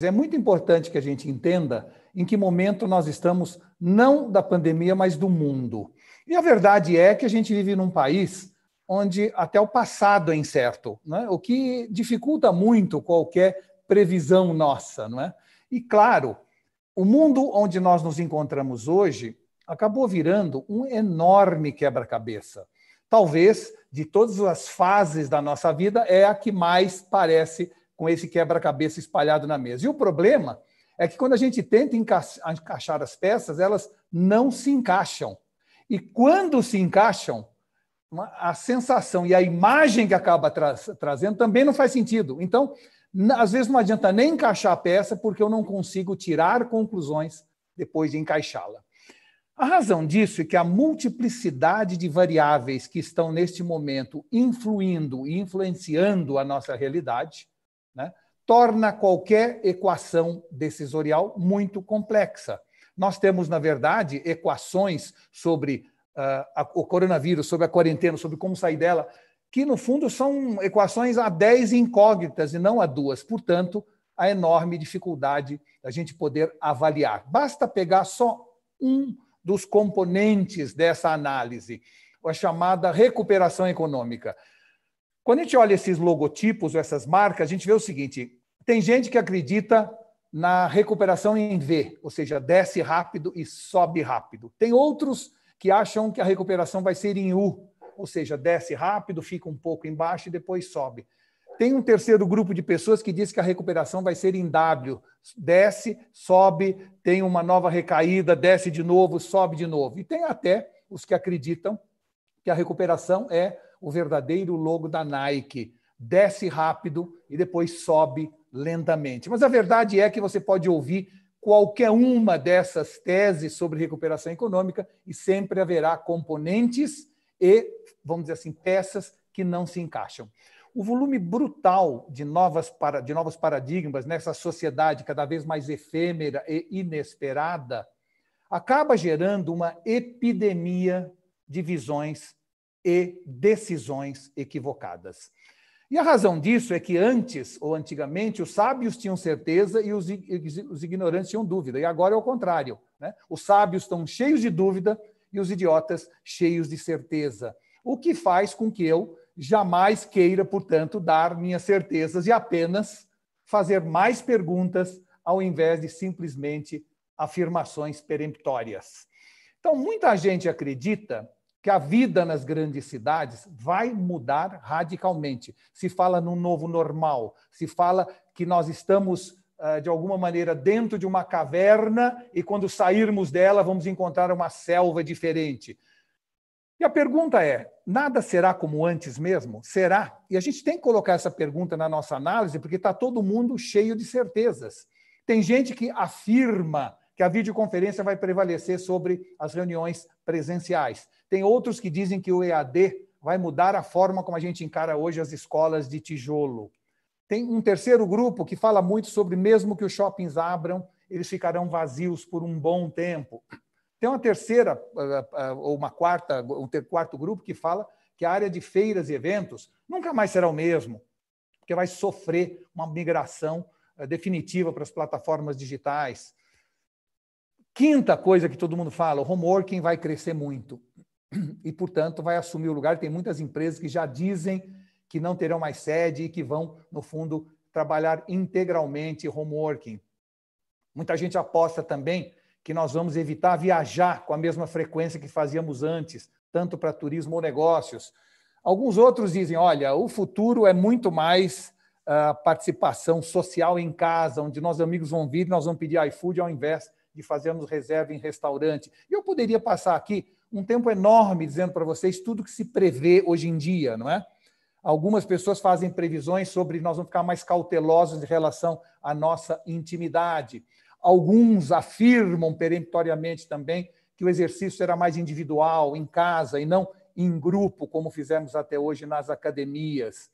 É muito importante que a gente entenda em que momento nós estamos, não da pandemia, mas do mundo. E a verdade é que a gente vive num país onde até o passado é incerto, não é? O que dificulta muito qualquer previsão nossa, não é? E, claro, o mundo onde nós nos encontramos hoje acabou virando um enorme quebra-cabeça. Talvez, de todas as fases da nossa vida, é a que mais parece com esse quebra-cabeça espalhado na mesa. E o problema é que quando a gente tenta encaixar as peças, elas não se encaixam. E quando se encaixam, a sensação e a imagem que acaba trazendo também não faz sentido. Então, às vezes não adianta nem encaixar a peça, porque eu não consigo tirar conclusões depois de encaixá-la. A razão disso é que a multiplicidade de variáveis que estão neste momento influindo e influenciando a nossa realidade, né, torna qualquer equação decisorial muito complexa. Nós temos, na verdade, equações sobre o coronavírus, sobre a quarentena, sobre como sair dela, que, no fundo, são equações a 10 incógnitas e não a 2. Portanto, a enorme dificuldade da gente poder avaliar. Basta pegar só um dos componentes dessa análise, a chamada recuperação econômica. Quando a gente olha esses logotipos, essas marcas, a gente vê o seguinte: tem gente que acredita na recuperação em V, ou seja, desce rápido e sobe rápido. Tem outros que acham que a recuperação vai ser em U, ou seja, desce rápido, fica um pouco embaixo e depois sobe. Tem um terceiro grupo de pessoas que diz que a recuperação vai ser em W, desce, sobe, tem uma nova recaída, desce de novo, sobe de novo. E tem até os que acreditam que a recuperação é o verdadeiro logo da Nike, desce rápido e depois sobe lentamente. Mas a verdade é que você pode ouvir qualquer uma dessas teses sobre recuperação econômica e sempre haverá componentes e, vamos dizer assim, peças que não se encaixam. O volume brutal de novos paradigmas nessa sociedade cada vez mais efêmera e inesperada acaba gerando uma epidemia de visões e decisões equivocadas. E a razão disso é que antes, ou antigamente, os sábios tinham certeza e os ignorantes tinham dúvida. E agora é o contrário, né? Os sábios estão cheios de dúvida e os idiotas cheios de certeza. O que faz com que eu jamais queira, portanto, dar minhas certezas e apenas fazer mais perguntas ao invés de simplesmente afirmações peremptórias. Então, muita gente acredita que a vida nas grandes cidades vai mudar radicalmente. Se fala num novo normal, se fala que nós estamos, de alguma maneira, dentro de uma caverna e quando sairmos dela vamos encontrar uma selva diferente. E a pergunta é, nada será como antes mesmo? Será? E a gente tem que colocar essa pergunta na nossa análise porque está todo mundo cheio de certezas. Tem gente que afirma que a videoconferência vai prevalecer sobre as reuniões presenciais. Tem outros que dizem que o EAD vai mudar a forma como a gente encara hoje as escolas de tijolo. Tem um terceiro grupo que fala muito sobre, mesmo que os shoppings abram, eles ficarão vazios por um bom tempo. Tem uma terceira, ou uma quarta, um quarto grupo que fala que a área de feiras e eventos nunca mais será o mesmo, porque vai sofrer uma migração definitiva para as plataformas digitais. Quinta coisa que todo mundo fala, o home working vai crescer muito e, portanto, vai assumir o lugar. Tem muitas empresas que já dizem que não terão mais sede e que vão, no fundo, trabalhar integralmente home working. Muita gente aposta também que nós vamos evitar viajar com a mesma frequência que fazíamos antes, tanto para turismo ou negócios. Alguns outros dizem, olha, o futuro é muito mais participação social em casa, onde nossos amigos vão vir e nós vamos pedir iFood ao invés de fazermos reserva em restaurante. E eu poderia passar aqui um tempo enorme dizendo para vocês tudo que se prevê hoje em dia, não é? Algumas pessoas fazem previsões sobre nós vamos ficar mais cautelosos em relação à nossa intimidade. Alguns afirmam peremptoriamente também que o exercício será mais individual, em casa, e não em grupo, como fizemos até hoje nas academias.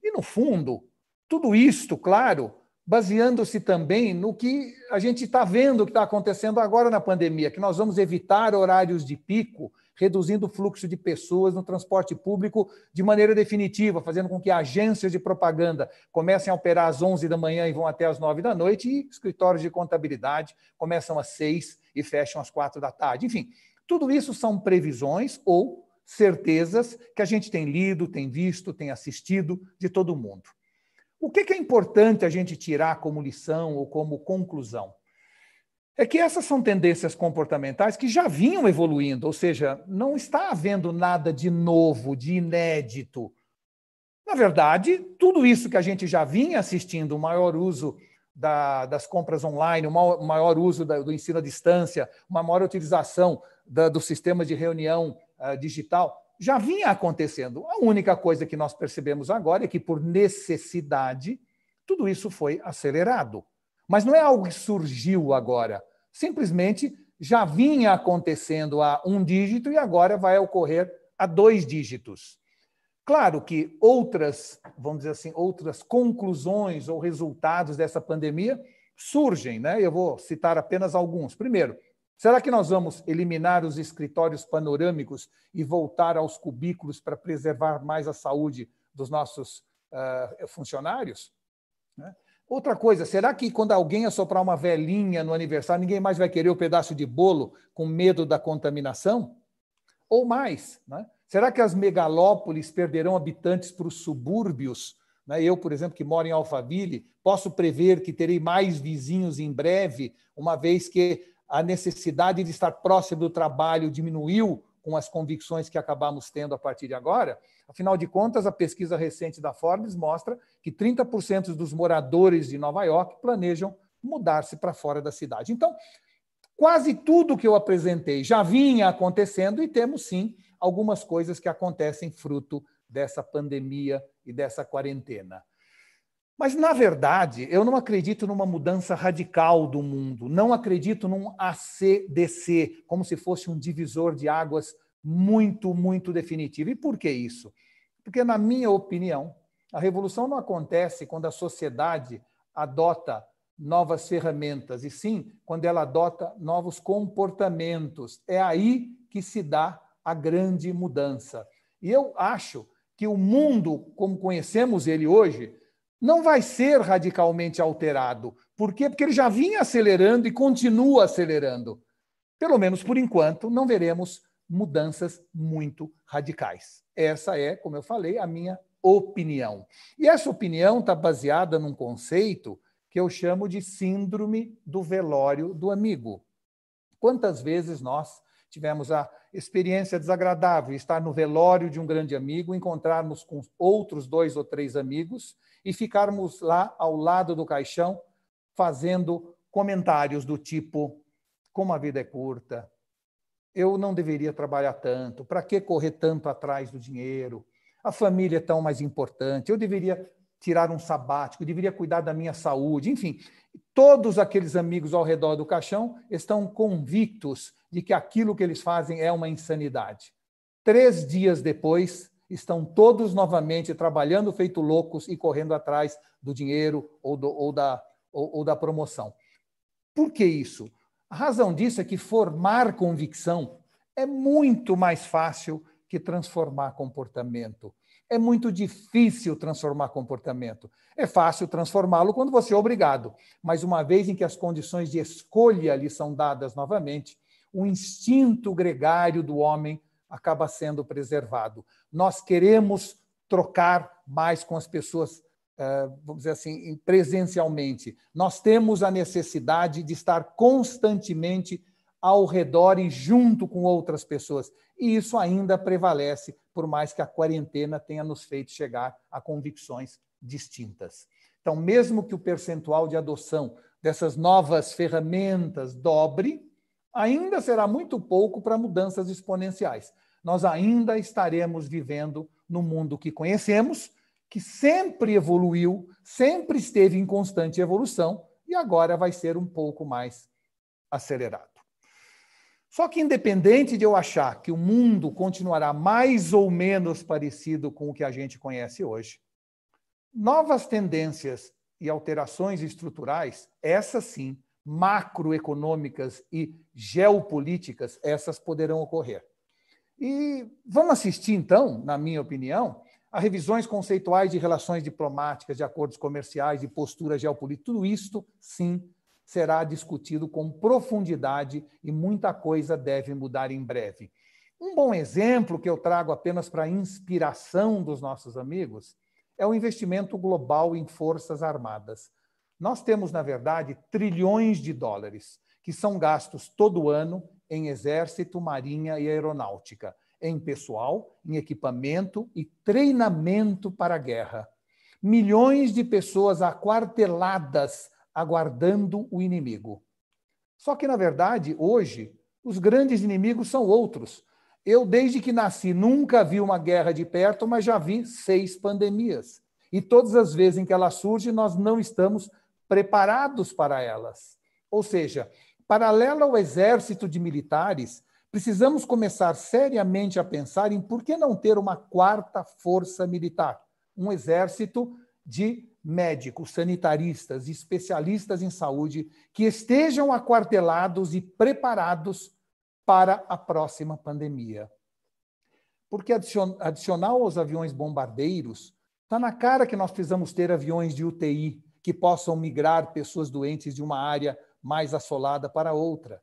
E, no fundo, tudo isto, claro, baseando-se também no que a gente está vendo que está acontecendo agora na pandemia, que nós vamos evitar horários de pico, reduzindo o fluxo de pessoas no transporte público de maneira definitiva, fazendo com que agências de propaganda comecem a operar às 11 da manhã e vão até às 9 da noite, e escritórios de contabilidade começam às 6 e fecham às 4 da tarde. Enfim, tudo isso são previsões ou certezas que a gente tem lido, tem visto, tem assistido de todo mundo. O que é importante a gente tirar como lição ou como conclusão? É que essas são tendências comportamentais que já vinham evoluindo, ou seja, não está havendo nada de novo, de inédito. Na verdade, tudo isso que a gente já vinha assistindo, o maior uso das compras online, o maior uso do ensino à distância, uma maior utilização do sistema de reunião digital, já vinha acontecendo. A única coisa que nós percebemos agora é que, por necessidade, tudo isso foi acelerado. Mas não é algo que surgiu agora. Simplesmente já vinha acontecendo a 1 dígito e agora vai ocorrer a 2 dígitos. Claro que outras, vamos dizer assim, outras conclusões ou resultados dessa pandemia surgem, né? Eu vou citar apenas alguns. Primeiro, será que nós vamos eliminar os escritórios panorâmicos e voltar aos cubículos para preservar mais a saúde dos nossos funcionários? Outra coisa, será que quando alguém assoprar uma velinha no aniversário, ninguém mais vai querer o pedaço de bolo com medo da contaminação? Ou mais, né? Será que as megalópolis perderão habitantes para os subúrbios? Eu, por exemplo, que moro em Alphaville, posso prever que terei mais vizinhos em breve, uma vez que a necessidade de estar próximo do trabalho diminuiu com as convicções que acabamos tendo a partir de agora. Afinal de contas, a pesquisa recente da Forbes mostra que 30% dos moradores de Nova York planejam mudar-se para fora da cidade. Então, quase tudo que eu apresentei já vinha acontecendo e temos, sim, algumas coisas que acontecem fruto dessa pandemia e dessa quarentena. Mas, na verdade, eu não acredito numa mudança radical do mundo, não acredito num ACDC, como se fosse um divisor de águas muito, muito definitivo. E por que isso? Porque, na minha opinião, a revolução não acontece quando a sociedade adota novas ferramentas, e sim quando ela adota novos comportamentos. É aí que se dá a grande mudança. E eu acho que o mundo, como conhecemos ele hoje, não vai ser radicalmente alterado. Por quê? Porque ele já vinha acelerando e continua acelerando. Pelo menos por enquanto, não veremos mudanças muito radicais. Essa é, como eu falei, a minha opinião. E essa opinião está baseada num conceito que eu chamo de síndrome do velório do amigo. Quantas vezes nós tivemos a experiência desagradável de estar no velório de um grande amigo, encontrarmos com outros 2 ou 3 amigos e ficarmos lá ao lado do caixão fazendo comentários do tipo: como a vida é curta, eu não deveria trabalhar tanto, para que correr tanto atrás do dinheiro, a família é tão mais importante, eu deveria tirar um sabático, eu deveria cuidar da minha saúde, enfim. Todos aqueles amigos ao redor do caixão estão convictos de que aquilo que eles fazem é uma insanidade. 3 dias depois, estão todos novamente trabalhando feito loucos e correndo atrás do dinheiro ou da promoção. Por que isso? A razão disso é que formar convicção é muito mais fácil que transformar comportamento. É muito difícil transformar comportamento. É fácil transformá-lo quando você é obrigado, mas uma vez em que as condições de escolha lhe são dadas novamente, o instinto gregário do homem acaba sendo preservado. Nós queremos trocar mais com as pessoas, vamos dizer assim, presencialmente. Nós temos a necessidade de estar constantemente ao redor e junto com outras pessoas. E isso ainda prevalece, por mais que a quarentena tenha nos feito chegar a convicções distintas. Então, mesmo que o percentual de adoção dessas novas ferramentas dobre, ainda será muito pouco para mudanças exponenciais. Nós ainda estaremos vivendo no mundo que conhecemos, que sempre evoluiu, sempre esteve em constante evolução e agora vai ser um pouco mais acelerado. Só que, independente de eu achar que o mundo continuará mais ou menos parecido com o que a gente conhece hoje, novas tendências e alterações estruturais, essas sim, macroeconômicas e geopolíticas, essas poderão ocorrer. E vamos assistir, então, na minha opinião, a revisões conceituais de relações diplomáticas, de acordos comerciais, de postura geopolítica. Tudo isto, sim, será discutido com profundidade e muita coisa deve mudar em breve. Um bom exemplo que eu trago apenas para inspiração dos nossos amigos é o investimento global em forças armadas. Nós temos, na verdade, trilhões de dólares que são gastos todo ano em exército, marinha e aeronáutica, em pessoal, em equipamento e treinamento para a guerra. Milhões de pessoas aquarteladas aguardando o inimigo. Só que, na verdade, hoje, os grandes inimigos são outros. Eu, desde que nasci, nunca vi uma guerra de perto, mas já vi 6 pandemias. E todas as vezes em que ela surge, nós não estamos preparados para elas. Ou seja, paralelo ao exército de militares, precisamos começar seriamente a pensar em por que não ter uma 4ª força militar, um exército de médicos, sanitaristas, especialistas em saúde que estejam aquartelados e preparados para a próxima pandemia. Porque adicional aos aviões bombardeiros, está na cara que nós precisamos ter aviões de UTI que possam migrar pessoas doentes de uma área mais assolada para outra.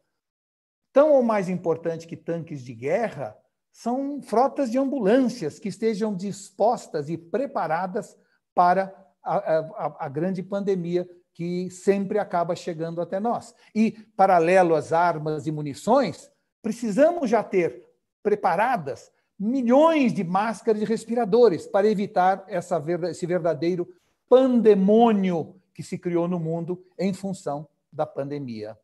Tão ou mais importante que tanques de guerra são frotas de ambulâncias que estejam dispostas e preparadas para a grande pandemia que sempre acaba chegando até nós. E, paralelo às armas e munições, precisamos já ter preparadas milhões de máscaras e respiradores para evitar esse verdadeiro pandemônio que se criou no mundo em função da pandemia.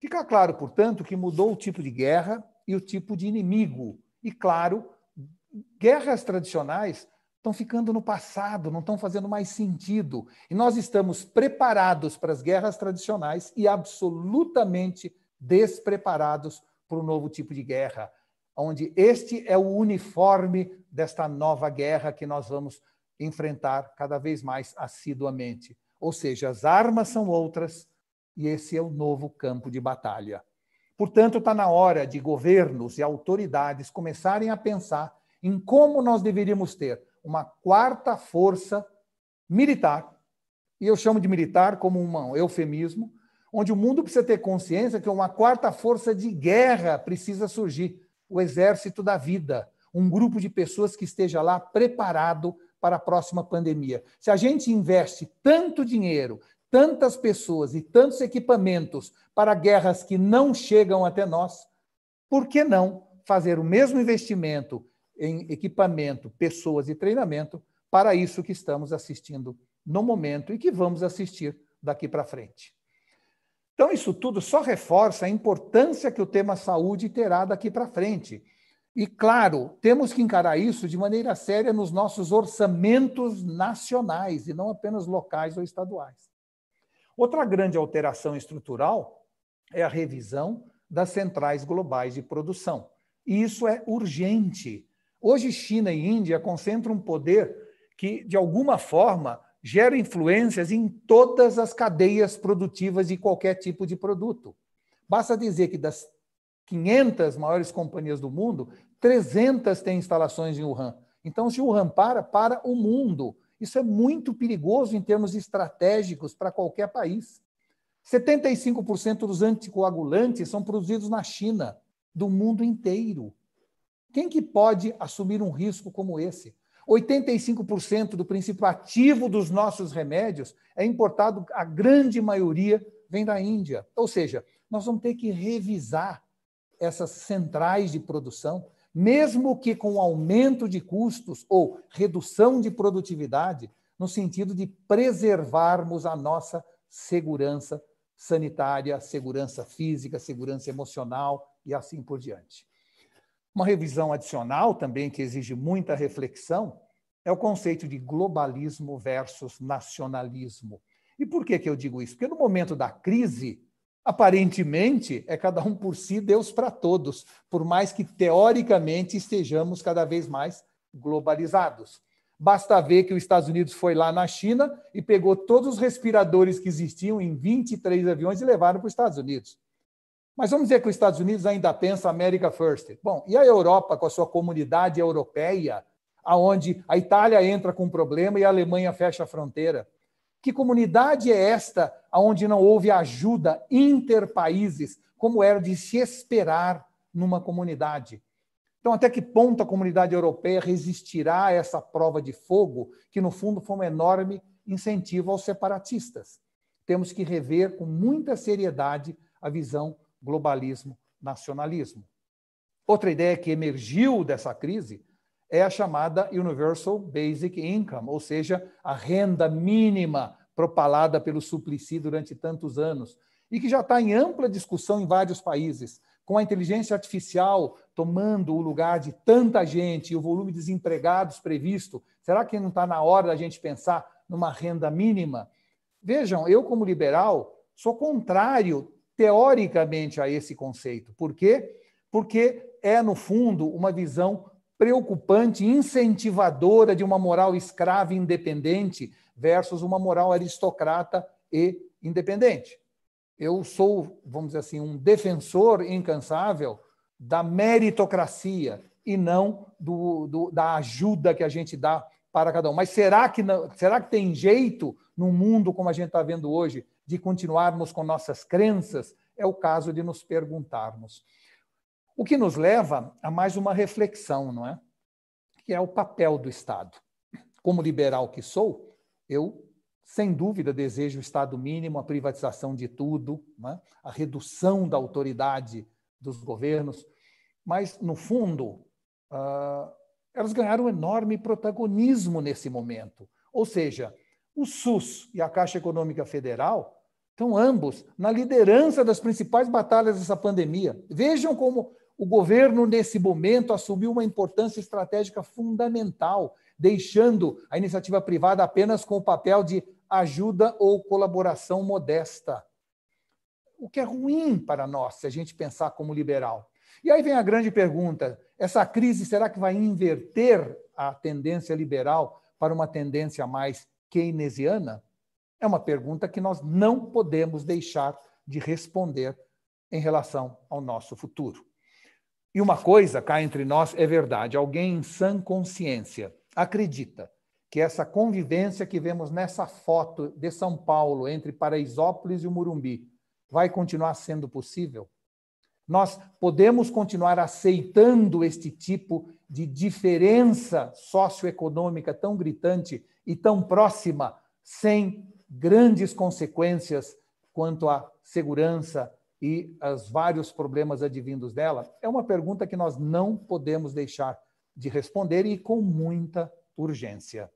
Fica claro, portanto, que mudou o tipo de guerra e o tipo de inimigo. E, claro, guerras tradicionais estão ficando no passado, não estão fazendo mais sentido. E nós estamos preparados para as guerras tradicionais e absolutamente despreparados para o novo tipo de guerra, onde este é o uniforme desta nova guerra que nós vamos enfrentar cada vez mais assiduamente. Ou seja, as armas são outras e esse é o novo campo de batalha. Portanto, está na hora de governos e autoridades começarem a pensar em como nós deveríamos ter uma 4ª força militar, e eu chamo de militar como um eufemismo, onde o mundo precisa ter consciência que uma 4ª força de guerra precisa surgir, o exército da vida, um grupo de pessoas que esteja lá preparado para a próxima pandemia. Se a gente investe tanto dinheiro, tantas pessoas e tantos equipamentos para guerras que não chegam até nós, por que não fazer o mesmo investimento em equipamento, pessoas e treinamento para isso que estamos assistindo no momento e que vamos assistir daqui para frente? Então, isso tudo só reforça a importância que o tema saúde terá daqui para frente. E, claro, temos que encarar isso de maneira séria nos nossos orçamentos nacionais e não apenas locais ou estaduais. Outra grande alteração estrutural é a revisão das centrais globais de produção. E isso é urgente. Hoje, China e Índia concentram um poder que, de alguma forma, gera influências em todas as cadeias produtivas de qualquer tipo de produto. Basta dizer que das 500 maiores companhias do mundo, 300 têm instalações em Wuhan. Então, se Wuhan para o mundo. Isso é muito perigoso em termos estratégicos para qualquer país. 75% dos anticoagulantes são produzidos na China, do mundo inteiro. Quem que pode assumir um risco como esse? 85% do princípio ativo dos nossos remédios é importado, a grande maioria vem da Índia. Ou seja, nós vamos ter que revisar essas centrais de produção, mesmo que com aumento de custos ou redução de produtividade, no sentido de preservarmos a nossa segurança sanitária, segurança física, segurança emocional e assim por diante. Uma revisão adicional também que exige muita reflexão é o conceito de globalismo versus nacionalismo. E por que eu digo isso? Porque no momento da crise, aparentemente, é cada um por si, Deus para todos, por mais que teoricamente estejamos cada vez mais globalizados. Basta ver que os Estados Unidos foi lá na China e pegou todos os respiradores que existiam em 23 aviões e levaram para os Estados Unidos. Mas vamos dizer que os Estados Unidos ainda pensa America First. Bom, e a Europa com a sua comunidade europeia, aonde a Itália entra com um problema e a Alemanha fecha a fronteira? Que comunidade é esta onde não houve ajuda interpaíses, como era de se esperar numa comunidade? Então, até que ponto a comunidade europeia resistirá a essa prova de fogo, que, no fundo, foi um enorme incentivo aos separatistas? Temos que rever com muita seriedade a visão globalismo-nacionalismo. Outra ideia que emergiu dessa crise é a chamada Universal Basic Income, ou seja, a renda mínima propalada pelo Suplicy durante tantos anos, e que já está em ampla discussão em vários países, com a inteligência artificial tomando o lugar de tanta gente e o volume de desempregados previsto. Será que não está na hora da gente pensar numa renda mínima? Vejam, eu, como liberal, sou contrário, teoricamente, a esse conceito. Por quê? Porque é, no fundo, uma visão preocupante, incentivadora de uma moral escrava e independente versus uma moral aristocrata e independente. Eu sou, vamos dizer assim, um defensor incansável da meritocracia e não da ajuda que a gente dá para cada um. Mas será que tem jeito, num mundo como a gente está vendo hoje, de continuarmos com nossas crenças? É o caso de nos perguntarmos. O que nos leva a mais uma reflexão, não é? Que é o papel do Estado. Como liberal que sou, eu, sem dúvida, desejo o Estado mínimo, a privatização de tudo, né? A redução da autoridade dos governos, mas, no fundo, elas ganharam um enorme protagonismo nesse momento. Ou seja, o SUS e a Caixa Econômica Federal estão ambos na liderança das principais batalhas dessa pandemia. Vejam como o governo, nesse momento, assumiu uma importância estratégica fundamental, deixando a iniciativa privada apenas com o papel de ajuda ou colaboração modesta. O que é ruim para nós, se a gente pensar como liberal. E aí vem a grande pergunta: essa crise será que vai inverter a tendência liberal para uma tendência mais keynesiana? É uma pergunta que nós não podemos deixar de responder em relação ao nosso futuro. E uma coisa, cá entre nós, é verdade: alguém em sã consciência acredita que essa convivência que vemos nessa foto de São Paulo, entre Paraisópolis e o Morumbi, vai continuar sendo possível? Nós podemos continuar aceitando este tipo de diferença socioeconômica tão gritante e tão próxima, sem grandes consequências quanto à segurança e aos vários problemas advindos dela? É uma pergunta que nós não podemos deixar de responder, e com muita urgência.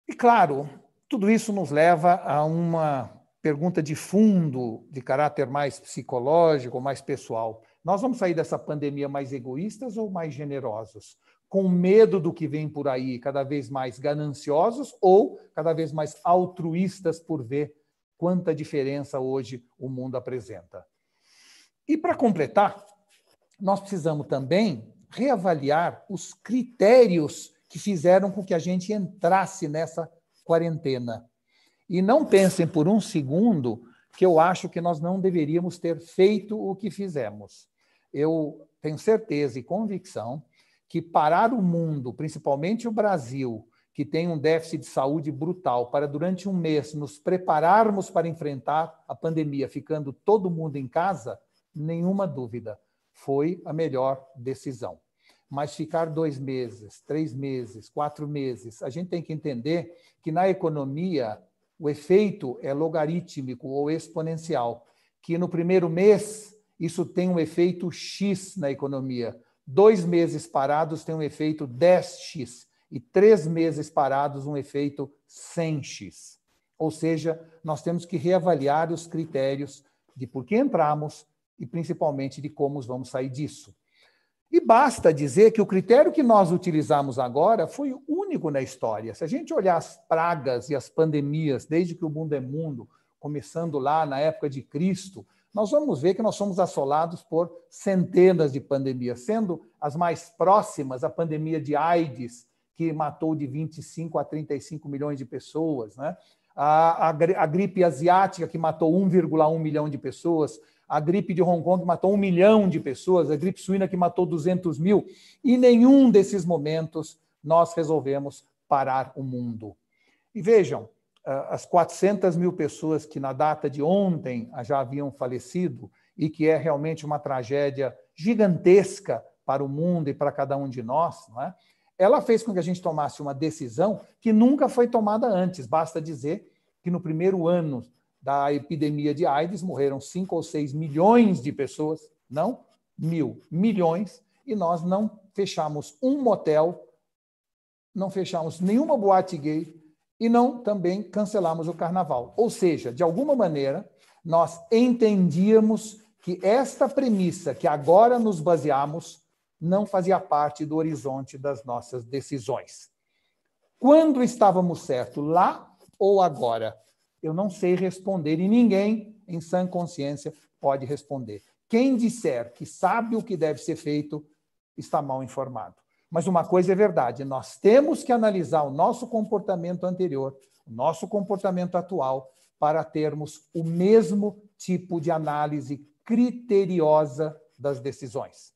E, claro, tudo isso nos leva a uma pergunta de fundo, de caráter mais psicológico, mais pessoal. Nós vamos sair dessa pandemia mais egoístas ou mais generosos? Com medo do que vem por aí, cada vez mais gananciosos ou cada vez mais altruístas, por ver quanta diferença hoje o mundo apresenta? E, para completar, nós precisamos também reavaliar os critérios que fizeram com que a gente entrasse nessa quarentena. E não pensem por um segundo que eu acho que nós não deveríamos ter feito o que fizemos. Eu tenho certeza e convicção que parar o mundo, principalmente o Brasil, que tem um déficit de saúde brutal, para durante um mês nos prepararmos para enfrentar a pandemia, ficando todo mundo em casa, nenhuma dúvida, foi a melhor decisão. Mas ficar 2 meses, 3 meses, 4 meses, a gente tem que entender que na economia o efeito é logarítmico ou exponencial, que no primeiro mês isso tem um efeito X na economia, 2 meses parados tem um efeito 10x, e 3 meses parados um efeito 100x. Ou seja, nós temos que reavaliar os critérios de por que entramos e principalmente de como vamos sair disso. E basta dizer que o critério que nós utilizamos agora foi único na história. Se a gente olhar as pragas e as pandemias, desde que o mundo é mundo, começando lá na época de Cristo, nós vamos ver que nós somos assolados por centenas de pandemias, sendo as mais próximas a pandemia de AIDS, que matou de 25 a 35 milhões de pessoas, né? A gripe asiática, que matou 1,1 milhão de pessoas, a gripe de Hong Kong matou 1 milhão de pessoas, a gripe suína que matou 200 mil, e em nenhum desses momentos nós resolvemos parar o mundo. E vejam, as 400 mil pessoas que na data de ontem já haviam falecido, e que é realmente uma tragédia gigantesca para o mundo e para cada um de nós, não é? Ela fez com que a gente tomasse uma decisão que nunca foi tomada antes. Basta dizer que no primeiro ano da epidemia de AIDS morreram 5 ou 6 milhões de pessoas, não milhões, e nós não fechamos um motel, não fechamos nenhuma boate gay e não também cancelamos o carnaval. Ou seja, de alguma maneira, nós entendíamos que esta premissa que agora nos baseamos não fazia parte do horizonte das nossas decisões. Quando estávamos certos, lá ou agora? Eu não sei responder e ninguém, em sã consciência, pode responder. Quem disser que sabe o que deve ser feito está mal informado. Mas uma coisa é verdade, nós temos que analisar o nosso comportamento anterior, o nosso comportamento atual, para termos o mesmo tipo de análise criteriosa das decisões.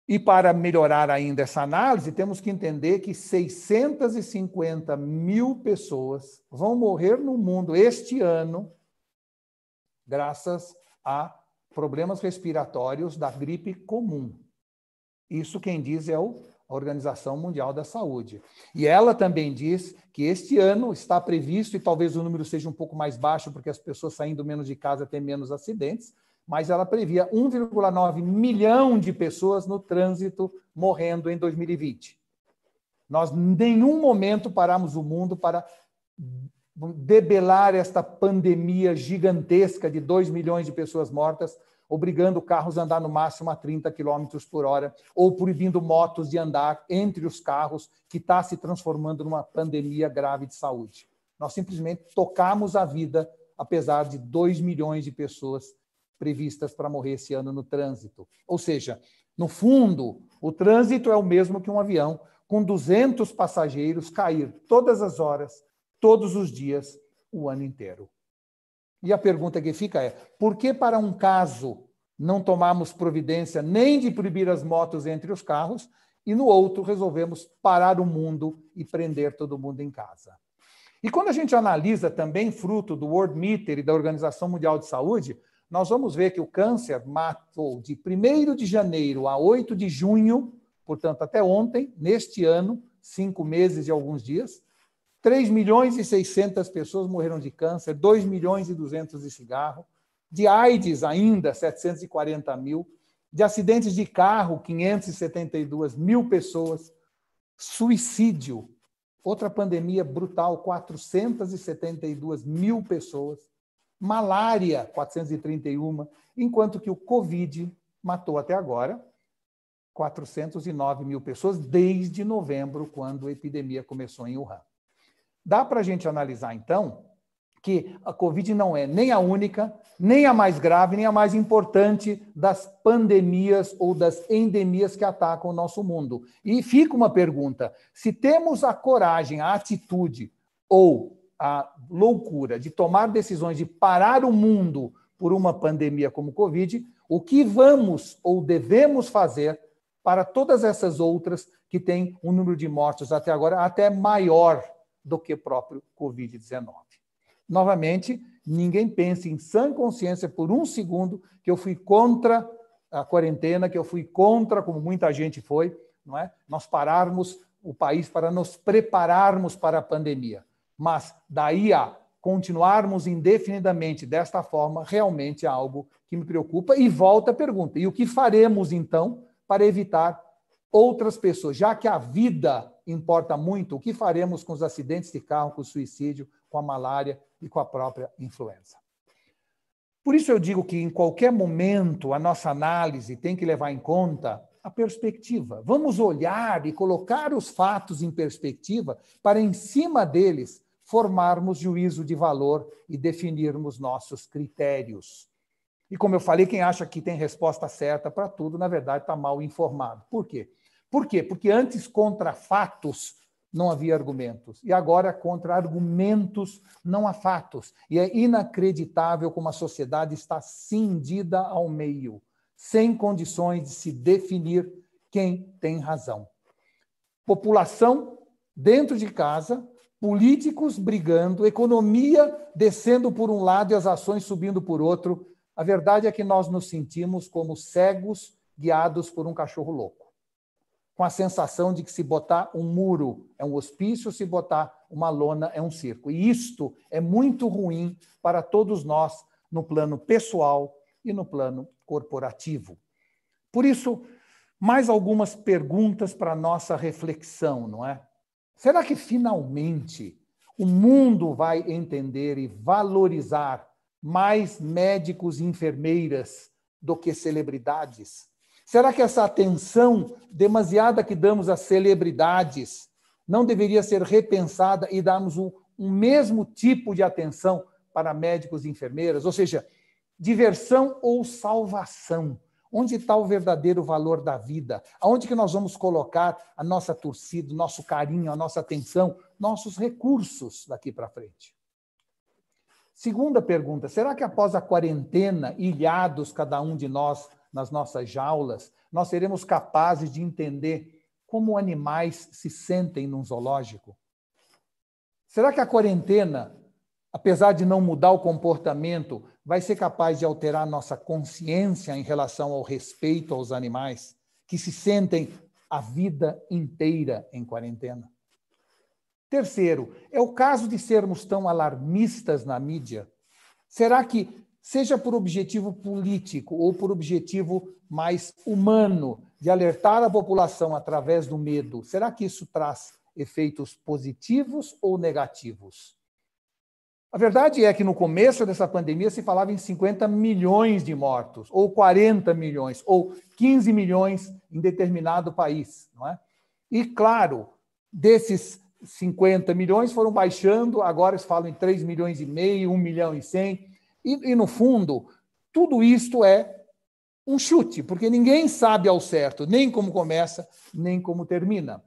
E para melhorar ainda essa análise, temos que entender que 650 mil pessoas vão morrer no mundo este ano graças a problemas respiratórios da gripe comum. Isso quem diz é a Organização Mundial da Saúde. E ela também diz que este ano está previsto, e talvez o número seja um pouco mais baixo, porque as pessoas saindo menos de casa têm menos acidentes, mas ela previa 1,9 milhão de pessoas no trânsito morrendo em 2020. Nós, em nenhum momento, paramos o mundo para debelar esta pandemia gigantesca de 2 milhões de pessoas mortas, obrigando carros a andar no máximo a 30 km por hora, ou proibindo motos de andar entre os carros, que está se transformando numa pandemia grave de saúde. Nós simplesmente tocamos a vida, apesar de 2 milhões de pessoas previstas para morrer esse ano no trânsito. Ou seja, no fundo, o trânsito é o mesmo que um avião, com 200 passageiros cair todas as horas, todos os dias, o ano inteiro. E a pergunta que fica é, por que para um caso não tomamos providência nem de proibir as motos entre os carros e no outro resolvemos parar o mundo e prender todo mundo em casa? E quando a gente analisa também, fruto do World Meter e da Organização Mundial de Saúde, nós vamos ver que o câncer matou de 1º de janeiro a 8 de junho, portanto até ontem, neste ano, 5 meses e alguns dias, 3 milhões e 600 pessoas morreram de câncer, 2 milhões e 200 de cigarro, de AIDS ainda, 740 mil, de acidentes de carro, 572 mil pessoas, suicídio, outra pandemia brutal, 472 mil pessoas, malária, 431, enquanto que o Covid matou até agora 409 mil pessoas desde novembro, quando a epidemia começou em Wuhan. Dá para a gente analisar, então, que a Covid não é nem a única, nem a mais grave, nem a mais importante das pandemias ou das endemias que atacam o nosso mundo. E fica uma pergunta: se temos a coragem, a atitude ou a loucura de tomar decisões de parar o mundo por uma pandemia como Covid, o que vamos ou devemos fazer para todas essas outras que têm um número de mortos até agora até maior do que o próprio Covid-19? Novamente, ninguém pense em sã consciência por um segundo que eu fui contra a quarentena, que eu fui contra, como muita gente foi, não é? Nós pararmos o país para nos prepararmos para a pandemia. Mas daí a continuarmos indefinidamente desta forma, realmente é algo que me preocupa. E volta a pergunta: e o que faremos, então, para evitar outras pessoas? Já que a vida importa muito, o que faremos com os acidentes de carro, com o suicídio, com a malária e com a própria influenza? Por isso eu digo que, em qualquer momento, a nossa análise tem que levar em conta a perspectiva. Vamos olhar e colocar os fatos em perspectiva para, em cima deles, formarmos juízo de valor e definirmos nossos critérios. E, como eu falei, quem acha que tem resposta certa para tudo, na verdade, está mal informado. Por quê? Por quê? Porque antes, contra fatos, não havia argumentos. E agora, contra argumentos, não há fatos. E é inacreditável como a sociedade está cindida ao meio, sem condições de se definir quem tem razão. População dentro de casa, políticos brigando, economia descendo por um lado e as ações subindo por outro. A verdade é que nós nos sentimos como cegos guiados por um cachorro louco, com a sensação de que se botar um muro é um hospício, se botar uma lona é um circo. E isto é muito ruim para todos nós no plano pessoal e no plano corporativo. Por isso, mais algumas perguntas para a nossa reflexão, não é? Será que finalmente o mundo vai entender e valorizar mais médicos e enfermeiras do que celebridades? Será que essa atenção demasiada que damos às celebridades não deveria ser repensada e darmos um mesmo tipo de atenção para médicos e enfermeiras? Ou seja, diversão ou salvação? Onde está o verdadeiro valor da vida? Aonde que nós vamos colocar a nossa torcida, o nosso carinho, a nossa atenção, nossos recursos daqui para frente? Segunda pergunta, será que após a quarentena, ilhados cada um de nós nas nossas jaulas, nós seremos capazes de entender como animais se sentem num zoológico? Será que a quarentena, apesar de não mudar o comportamento, vai ser capaz de alterar nossa consciência em relação ao respeito aos animais, que se sentem a vida inteira em quarentena? Terceiro, é o caso de sermos tão alarmistas na mídia? Será que, seja por objetivo político ou por objetivo mais humano, de alertar a população através do medo, será que isso traz efeitos positivos ou negativos? A verdade é que no começo dessa pandemia se falava em 50 milhões de mortos, ou 40 milhões, ou 15 milhões em determinado país, não é? E, claro, desses 50 milhões foram baixando, agora eles falam em 3 milhões e meio, 1 milhão e 100, e no fundo, tudo isto é um chute, porque ninguém sabe ao certo nem como começa, nem como termina.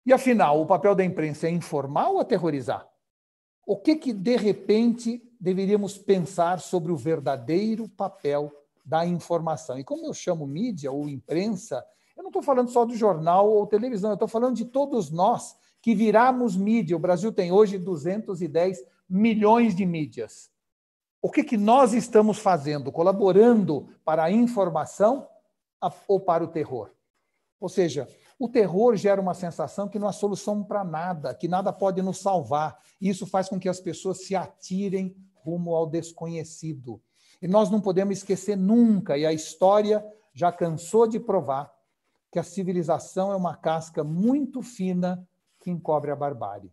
E, afinal, o papel da imprensa é informar ou aterrorizar? O que, de repente, deveríamos pensar sobre o verdadeiro papel da informação? E como eu chamo mídia ou imprensa, eu não estou falando só do jornal ou televisão, eu estou falando de todos nós que viramos mídia. O Brasil tem hoje 210 milhões de mídias. O que nós estamos fazendo? Colaborando para a informação ou para o terror? Ou seja, o terror gera uma sensação que não há solução para nada, que nada pode nos salvar. E isso faz com que as pessoas se atirem rumo ao desconhecido. E nós não podemos esquecer nunca, e a história já cansou de provar, que a civilização é uma casca muito fina que encobre a barbárie.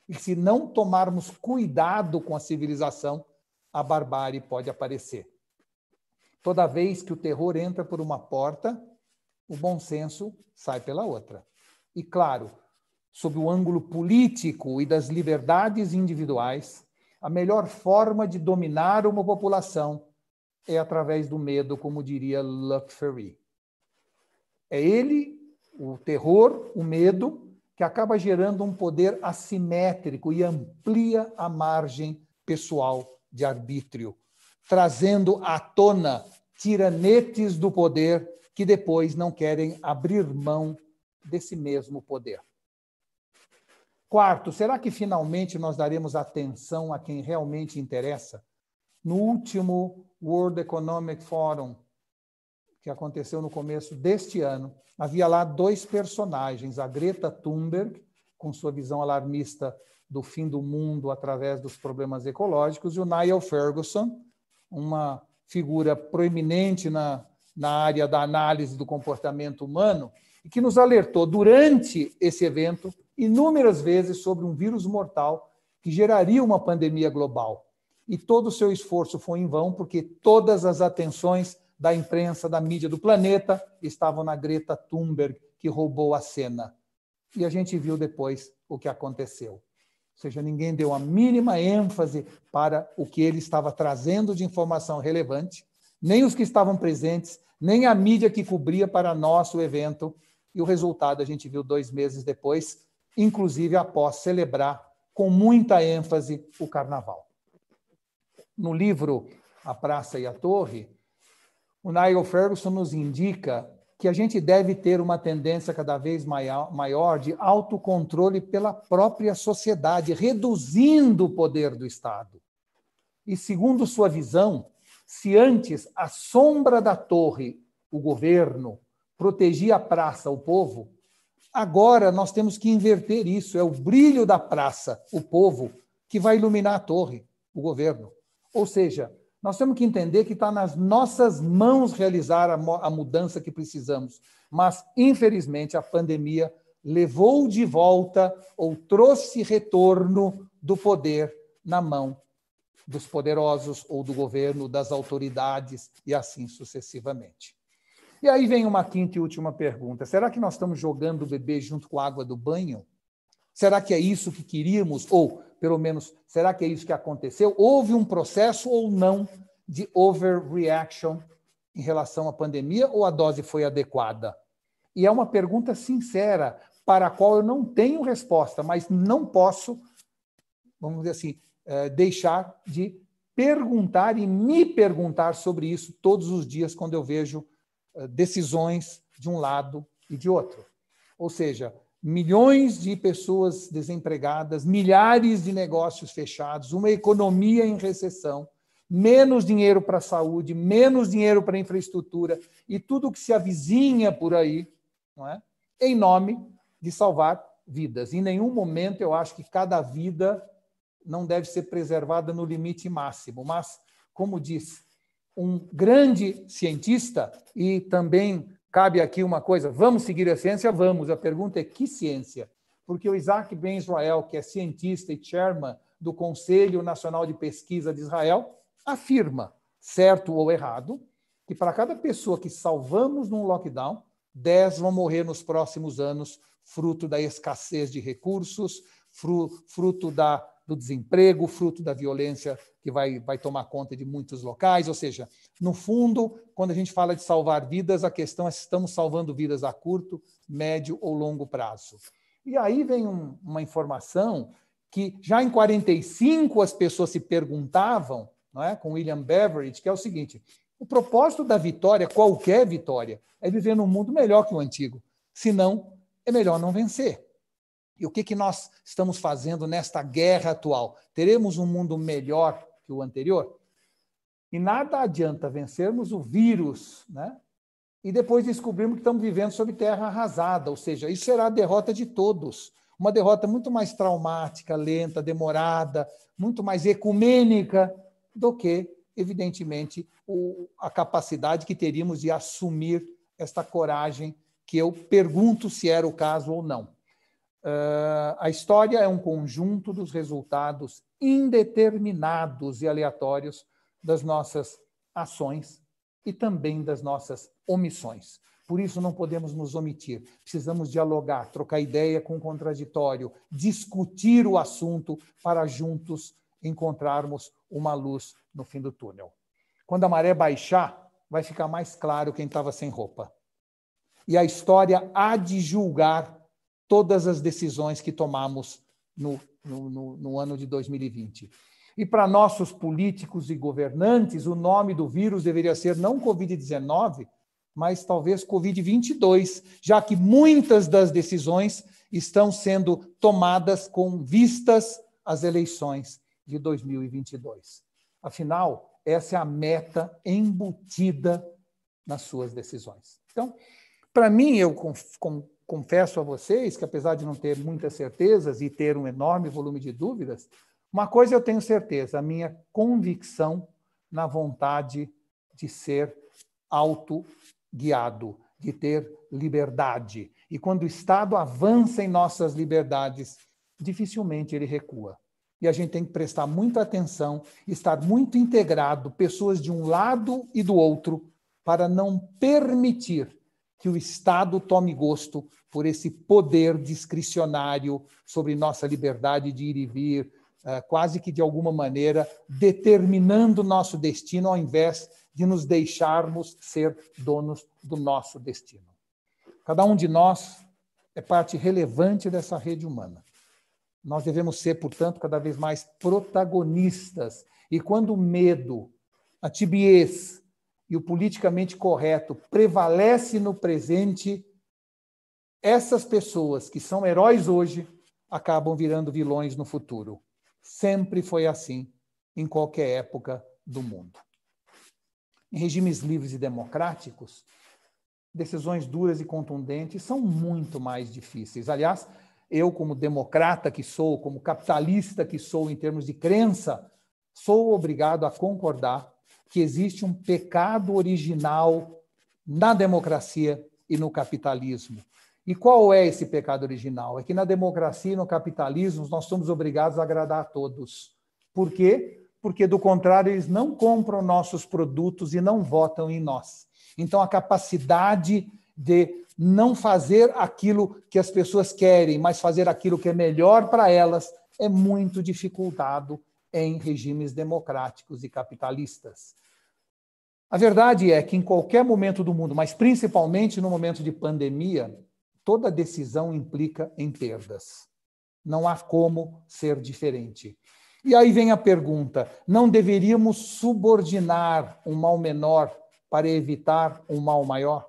E se não tomarmos cuidado com a civilização, a barbárie pode aparecer. Toda vez que o terror entra por uma porta, o bom senso sai pela outra. E, claro, sob o ângulo político e das liberdades individuais, a melhor forma de dominar uma população é através do medo, como diria Luc Ferry. É ele, o terror, o medo, que acaba gerando um poder assimétrico e amplia a margem pessoal de arbítrio, trazendo à tona tiranetes do poder que depois não querem abrir mão desse mesmo poder. Quarto, será que finalmente nós daremos atenção a quem realmente interessa? No último World Economic Forum, que aconteceu no começo deste ano, havia lá dois personagens, a Greta Thunberg, com sua visão alarmista do fim do mundo através dos problemas ecológicos, e o Niall Ferguson, uma figura proeminente na área da análise do comportamento humano, e que nos alertou durante esse evento inúmeras vezes sobre um vírus mortal que geraria uma pandemia global. E todo o seu esforço foi em vão, porque todas as atenções da imprensa, da mídia do planeta estavam na Greta Thunberg, que roubou a cena. E a gente viu depois o que aconteceu. Ou seja, ninguém deu a mínima ênfase para o que ele estava trazendo de informação relevante, nem os que estavam presentes, nem a mídia que cobria para nós o evento. E o resultado a gente viu 2 meses depois, inclusive após celebrar com muita ênfase o carnaval. No livro A Praça e a Torre, o Niall Ferguson nos indica que a gente deve ter uma tendência cada vez maior de autocontrole pela própria sociedade, reduzindo o poder do Estado. E, segundo sua visão, se antes a sombra da torre, o governo, protegia a praça, o povo, agora nós temos que inverter isso. É o brilho da praça, o povo, que vai iluminar a torre, o governo. Ou seja, nós temos que entender que está nas nossas mãos realizar a mudança que precisamos. Mas, infelizmente, a pandemia levou de volta ou trouxe retorno do poder na mão dos poderosos ou do governo, das autoridades e assim sucessivamente. E aí vem uma quinta e última pergunta. Será que nós estamos jogando o bebê junto com a água do banho? Será que é isso que queríamos? Ou, pelo menos, será que é isso que aconteceu? Houve um processo ou não de overreaction em relação à pandemia ou a dose foi adequada? E é uma pergunta sincera, para a qual eu não tenho resposta, mas não posso, vamos dizer assim, deixar de perguntar e me perguntar sobre isso todos os dias quando eu vejo decisões de um lado e de outro. Ou seja, milhões de pessoas desempregadas, milhares de negócios fechados, uma economia em recessão, menos dinheiro para a saúde, menos dinheiro para a infraestrutura e tudo que se avizinha por aí, não é? Em nome de salvar vidas. Em nenhum momento eu acho que cada vida não deve ser preservada no limite máximo, mas, como diz um grande cientista, e também cabe aqui uma coisa, vamos seguir a ciência? Vamos. A pergunta é que ciência? Porque o Isaac Ben Israel, que é cientista e chairman do Conselho Nacional de Pesquisa de Israel, afirma, certo ou errado, que para cada pessoa que salvamos num lockdown, 10 vão morrer nos próximos anos, fruto da escassez de recursos, fruto do desemprego, fruto da violência que vai tomar conta de muitos locais. Ou seja, no fundo, quando a gente fala de salvar vidas, a questão é se estamos salvando vidas a curto, médio ou longo prazo. E aí vem uma informação que já em 45 as pessoas se perguntavam, não é? Com William Beveridge, que é o seguinte: o propósito da vitória, qualquer vitória, é viver num mundo melhor que o antigo. Senão, é melhor não vencer. E o que nós estamos fazendo nesta guerra atual? Teremos um mundo melhor que o anterior? E nada adianta vencermos o vírus, né? E depois descobrirmos que estamos vivendo sob terra arrasada, ou seja, isso será a derrota de todos. Uma derrota muito mais traumática, lenta, demorada, muito mais ecumênica do que, evidentemente, a capacidade que teríamos de assumir esta coragem, que eu pergunto se era o caso ou não. A história é um conjunto dos resultados indeterminados e aleatórios das nossas ações e também das nossas omissões. Por isso, não podemos nos omitir. Precisamos dialogar, trocar ideia com o contraditório, discutir o assunto para juntos encontrarmos uma luz no fim do túnel. Quando a maré baixar, vai ficar mais claro quem estava sem roupa. E a história há de julgar todas as decisões que tomamos no ano de 2020. E para nossos políticos e governantes, o nome do vírus deveria ser não Covid-19, mas talvez Covid-22, já que muitas das decisões estão sendo tomadas com vistas às eleições de 2022. Afinal, essa é a meta embutida nas suas decisões. Então, para mim, eu confesso a vocês que, apesar de não ter muitas certezas e ter um enorme volume de dúvidas, uma coisa eu tenho certeza: a minha convicção na vontade de ser autoguiado, de ter liberdade. E quando o Estado avança em nossas liberdades, dificilmente ele recua. E a gente tem que prestar muita atenção, estar muito integrado, pessoas de um lado e do outro, para não permitir que o Estado tome gosto por esse poder discricionário sobre nossa liberdade de ir e vir, quase que de alguma maneira determinando o nosso destino, ao invés de nos deixarmos ser donos do nosso destino. Cada um de nós é parte relevante dessa rede humana. Nós devemos ser, portanto, cada vez mais protagonistas. E quando o medo, a tibiez e o politicamente correto prevalece no presente, essas pessoas que são heróis hoje acabam virando vilões no futuro. Sempre foi assim, em qualquer época do mundo. Em regimes livres e democráticos, decisões duras e contundentes são muito mais difíceis. Aliás, eu, como democrata que sou, como capitalista que sou em termos de crença, sou obrigado a concordar que existe um pecado original na democracia e no capitalismo. E qual é esse pecado original? É que na democracia e no capitalismo nós somos obrigados a agradar a todos. Por quê? Porque, do contrário, eles não compram nossos produtos e não votam em nós. Então, a capacidade de não fazer aquilo que as pessoas querem, mas fazer aquilo que é melhor para elas, é muito dificultado em regimes democráticos e capitalistas. A verdade é que em qualquer momento do mundo, mas principalmente no momento de pandemia, toda decisão implica em perdas. Não há como ser diferente. E aí vem a pergunta: não deveríamos subordinar um mal menor para evitar um mal maior?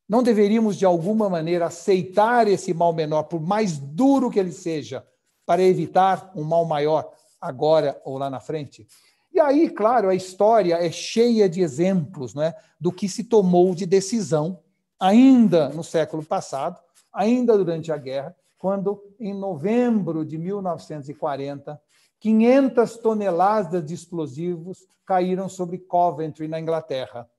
Não deveríamos, de alguma maneira, aceitar esse mal menor, por mais duro que ele seja, para evitar um mal maior, agora ou lá na frente? E aí, claro, a história é cheia de exemplos, não é, do que se tomou de decisão, ainda no século passado, ainda durante a guerra, quando, em novembro de 1940, 500 toneladas de explosivos caíram sobre Coventry, na Inglaterra,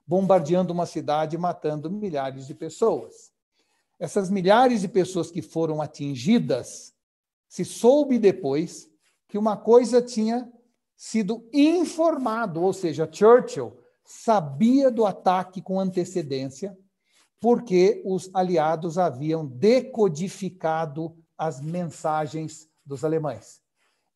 bombardeando uma cidade e matando milhares de pessoas. Essas milhares de pessoas que foram atingidas, se soube depois que uma coisa tinha sido informado, ou seja, Churchill sabia do ataque com antecedência, porque os aliados haviam decodificado as mensagens dos alemães.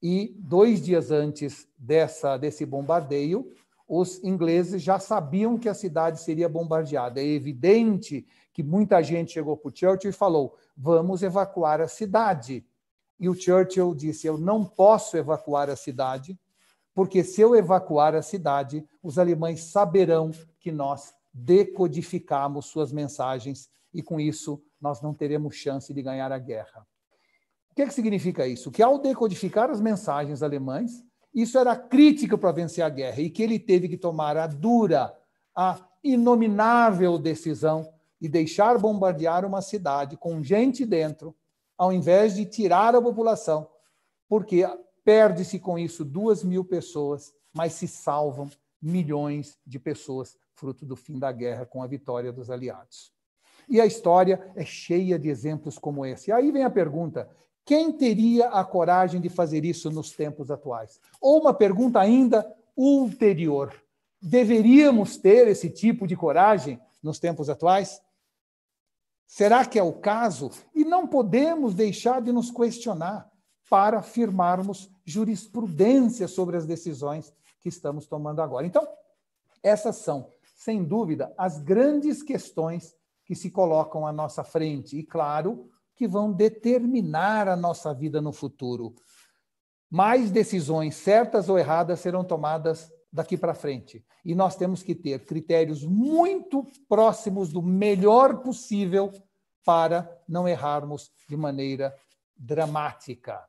E 2 dias antes desse bombardeio, os ingleses já sabiam que a cidade seria bombardeada. É evidente que muita gente chegou para o Churchill e falou: vamos evacuar a cidade. E o Churchill disse: eu não posso evacuar a cidade, porque se eu evacuar a cidade, os alemães saberão que nós decodificamos suas mensagens e, com isso, nós não teremos chance de ganhar a guerra. O que significa isso? Que, ao decodificar as mensagens alemãs, isso era crítico para vencer a guerra e que ele teve que tomar a dura, a inominável decisão de deixar bombardear uma cidade com gente dentro, ao invés de tirar a população, porque perde-se com isso 2.000 pessoas, mas se salvam milhões de pessoas, fruto do fim da guerra com a vitória dos aliados. E a história é cheia de exemplos como esse. E aí vem a pergunta: quem teria a coragem de fazer isso nos tempos atuais? Ou uma pergunta ainda ulterior: deveríamos ter esse tipo de coragem nos tempos atuais? Será que é o caso? E não podemos deixar de nos questionar para firmarmos jurisprudência sobre as decisões que estamos tomando agora. Então, essas são, sem dúvida, as grandes questões que se colocam à nossa frente e, claro, que vão determinar a nossa vida no futuro. Mais decisões, certas ou erradas, serão tomadas daqui para frente. E nós temos que ter critérios muito próximos do melhor possível para não errarmos de maneira dramática.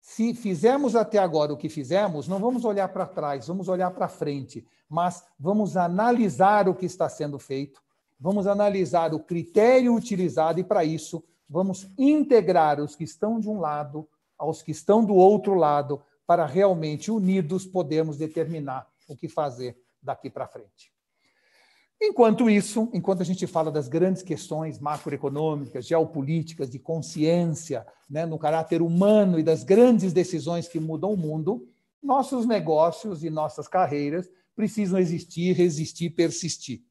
Se fizermos até agora o que fizemos, não vamos olhar para trás, vamos olhar para frente, mas vamos analisar o que está sendo feito, vamos analisar o critério utilizado e, para isso, vamos integrar os que estão de um lado aos que estão do outro lado, para realmente, unidos, podermos determinar o que fazer daqui para frente. Enquanto isso, enquanto a gente fala das grandes questões macroeconômicas, geopolíticas, de consciência, né, no caráter humano e das grandes decisões que mudam o mundo, nossos negócios e nossas carreiras precisam existir, resistir, persistir.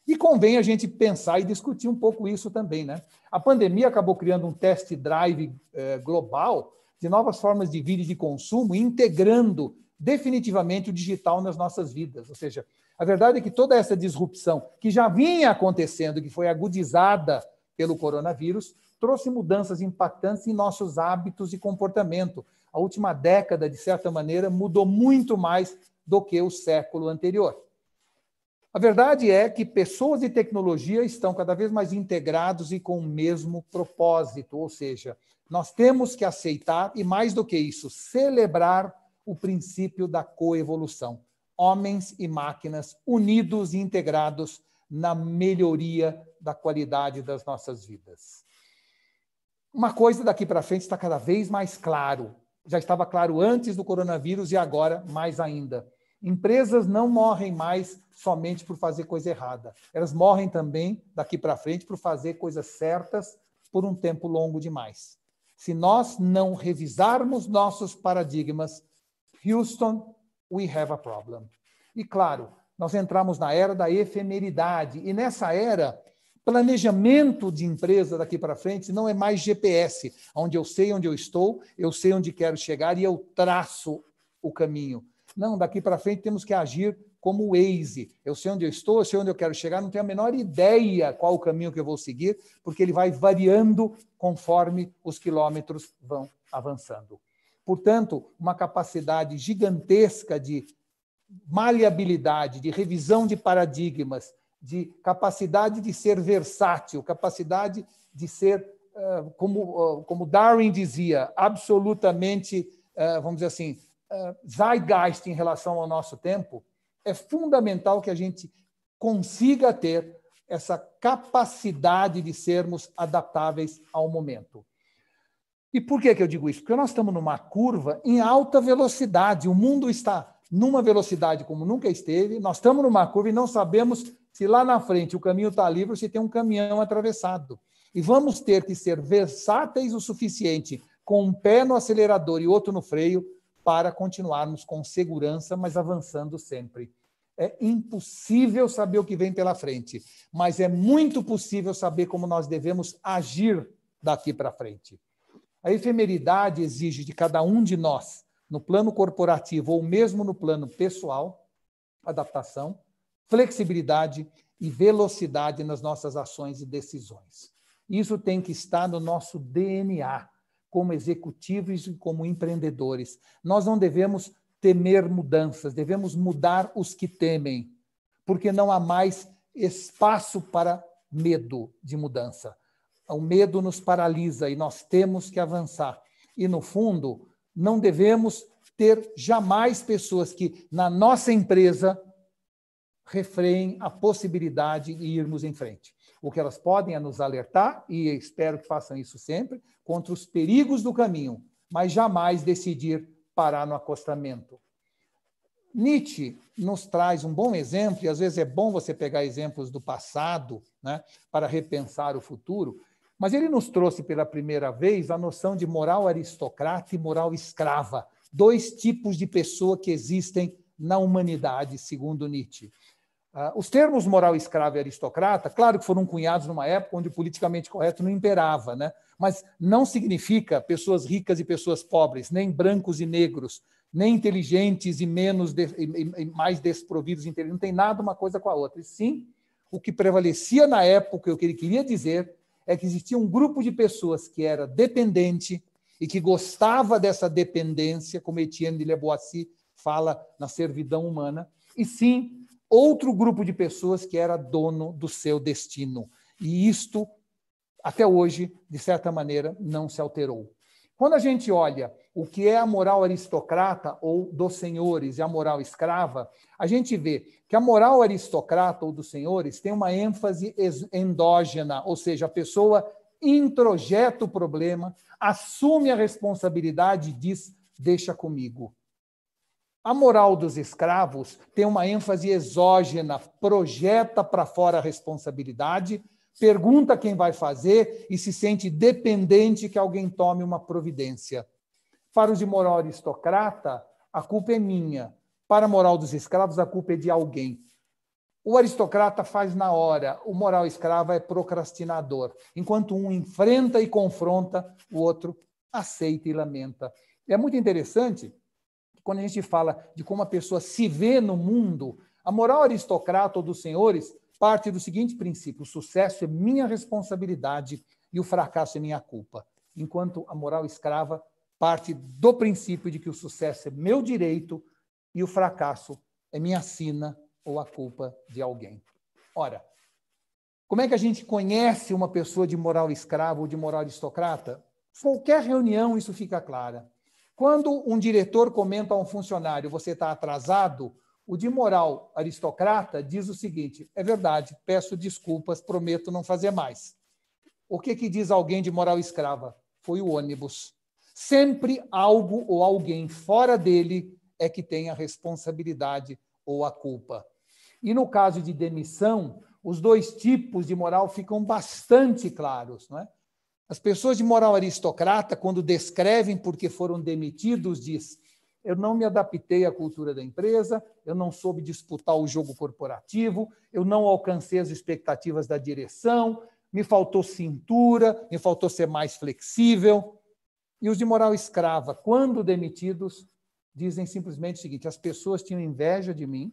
E convém a gente pensar e discutir um pouco isso também, né? A pandemia acabou criando um test drive global de novas formas de vida e de consumo, integrando definitivamente o digital nas nossas vidas. Ou seja, a verdade é que toda essa disrupção que já vinha acontecendo, que foi agudizada pelo coronavírus, trouxe mudanças impactantes em nossos hábitos e comportamento. A última década, de certa maneira, mudou muito mais do que o século anterior. A verdade é que pessoas e tecnologia estão cada vez mais integrados e com o mesmo propósito, ou seja, nós temos que aceitar e, mais do que isso, celebrar o princípio da coevolução. Homens e máquinas unidos e integrados na melhoria da qualidade das nossas vidas. Uma coisa daqui para frente está cada vez mais claro. Já estava claro antes do coronavírus e agora mais ainda. Empresas não morrem mais somente por fazer coisa errada. Elas morrem também, daqui para frente, por fazer coisas certas por um tempo longo demais. Se nós não revisarmos nossos paradigmas, Houston, we have a problem. E, claro, nós entramos na era da efemeridade. E, nessa era, planejamento de empresa daqui para frente não é mais GPS, onde eu sei onde eu estou, eu sei onde quero chegar e eu traço o caminho. Não, daqui para frente temos que agir como o Waze. Eu sei onde eu estou, eu sei onde eu quero chegar, não tenho a menor ideia qual o caminho que eu vou seguir, porque ele vai variando conforme os quilômetros vão avançando. Portanto, uma capacidade gigantesca de maleabilidade, de revisão de paradigmas, de capacidade de ser versátil, capacidade de ser, como Darwin dizia, absolutamente, vamos dizer assim, zeitgeist em relação ao nosso tempo, é fundamental que a gente consiga ter essa capacidade de sermos adaptáveis ao momento. E por que eu digo isso? Porque nós estamos numa curva em alta velocidade, o mundo está numa velocidade como nunca esteve, nós estamos numa curva e não sabemos se lá na frente o caminho está livre ou se tem um caminhão atravessado. E vamos ter que ser versáteis o suficiente, com um pé no acelerador e outro no freio, para continuarmos com segurança, mas avançando sempre. É impossível saber o que vem pela frente, mas é muito possível saber como nós devemos agir daqui para frente. A efemeridade exige de cada um de nós, no plano corporativo ou mesmo no plano pessoal, adaptação, flexibilidade e velocidade nas nossas ações e decisões. Isso tem que estar no nosso DNA, como executivos e como empreendedores. Nós não devemos temer mudanças, devemos mudar os que temem, porque não há mais espaço para medo de mudança. O medo nos paralisa e nós temos que avançar. E, no fundo, não devemos ter jamais pessoas que, na nossa empresa, refreiem a possibilidade de irmos em frente. O que elas podem é nos alertar, e espero que façam isso sempre, contra os perigos do caminho, mas jamais decidir parar no acostamento. Nietzsche nos traz um bom exemplo, e às vezes é bom você pegar exemplos do passado, né, para repensar o futuro, mas ele nos trouxe pela primeira vez a noção de moral aristocrata e moral escrava, dois tipos de pessoa que existem na humanidade, segundo Nietzsche. Os termos moral escravo e aristocrata, claro que foram cunhados numa época onde o politicamente correto não imperava, né? Mas não significa pessoas ricas e pessoas pobres, nem brancos e negros, nem inteligentes e mais desprovidos de inteligência. Não tem nada uma coisa com a outra. E sim, o que prevalecia na época, o que ele queria dizer, é que existia um grupo de pessoas que era dependente e que gostava dessa dependência, como Etienne de Leboissy fala na Servidão Humana, e sim, outro grupo de pessoas que era dono do seu destino. E isto, até hoje, de certa maneira, não se alterou. Quando a gente olha o que é a moral aristocrata ou dos senhores e a moral escrava, a gente vê que a moral aristocrata ou dos senhores tem uma ênfase endógena, ou seja, a pessoa introjeta o problema, assume a responsabilidade e diz, deixa comigo. A moral dos escravos tem uma ênfase exógena, projeta para fora a responsabilidade, pergunta quem vai fazer e se sente dependente que alguém tome uma providência. Para os de moral aristocrata, a culpa é minha. Para a moral dos escravos, a culpa é de alguém. O aristocrata faz na hora, o moral escravo é procrastinador. Enquanto um enfrenta e confronta, o outro aceita e lamenta. É muito interessante quando a gente fala de como a pessoa se vê no mundo, a moral aristocrata ou dos senhores parte do seguinte princípio: o sucesso é minha responsabilidade e o fracasso é minha culpa. Enquanto a moral escrava parte do princípio de que o sucesso é meu direito e o fracasso é minha sina ou a culpa de alguém. Ora, como é que a gente conhece uma pessoa de moral escrava ou de moral aristocrata? Qualquer reunião isso fica claro. Quando um diretor comenta a um funcionário: você está atrasado, o de moral aristocrata diz o seguinte: é verdade, peço desculpas, prometo não fazer mais. O que diz alguém de moral escrava? Foi o ônibus. Sempre algo ou alguém fora dele é que tem a responsabilidade ou a culpa. E no caso de demissão, os dois tipos de moral ficam bastante claros, não é? As pessoas de moral aristocrata, quando descrevem porque foram demitidos, diz: eu não me adaptei à cultura da empresa, eu não soube disputar o jogo corporativo, eu não alcancei as expectativas da direção, me faltou cintura, me faltou ser mais flexível. E os de moral escrava, quando demitidos, dizem simplesmente o seguinte: as pessoas tinham inveja de mim,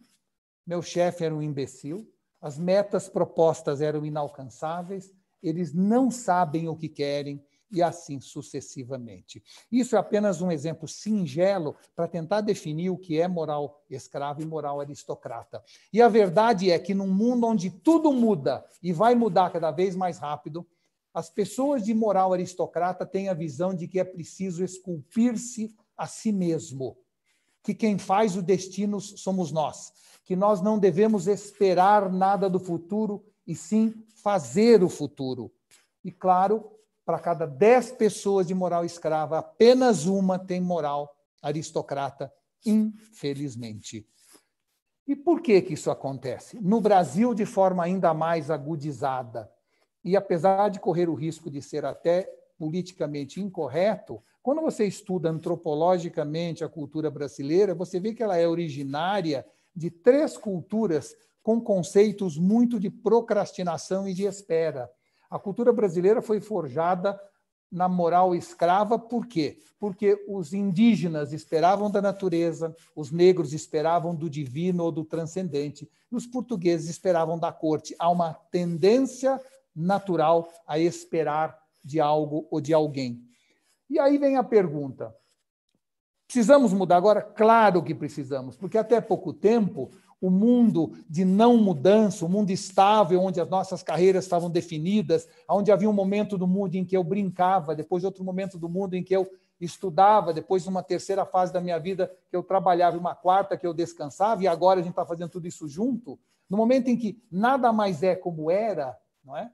meu chefe era um imbecil, as metas propostas eram inalcançáveis, eles não sabem o que querem, e assim sucessivamente. Isso é apenas um exemplo singelo para tentar definir o que é moral escrava e moral aristocrata. E a verdade é que num mundo onde tudo muda e vai mudar cada vez mais rápido, as pessoas de moral aristocrata têm a visão de que é preciso esculpir-se a si mesmo, que quem faz o destino somos nós, que nós não devemos esperar nada do futuro, e sim fazer o futuro. E, claro, para cada 10 pessoas de moral escrava, apenas uma tem moral aristocrata, infelizmente. E por que isso acontece? No Brasil, de forma ainda mais agudizada. E apesar de correr o risco de ser até politicamente incorreto, quando você estuda antropologicamente a cultura brasileira, você vê que ela é originária de 3 culturas com conceitos muito de procrastinação e de espera. A cultura brasileira foi forjada na moral escrava, por quê? Porque os indígenas esperavam da natureza, os negros esperavam do divino ou do transcendente, e os portugueses esperavam da corte. Há uma tendência natural a esperar de algo ou de alguém. E aí vem a pergunta: precisamos mudar agora? Claro que precisamos, porque até pouco tempo o mundo de não mudança, o mundo estável, onde as nossas carreiras estavam definidas, onde havia um momento do mundo em que eu brincava, depois outro momento do mundo em que eu estudava, depois uma terceira fase da minha vida que eu trabalhava, uma quarta que eu descansava, e agora a gente está fazendo tudo isso junto. No momento em que nada mais é como era, não é?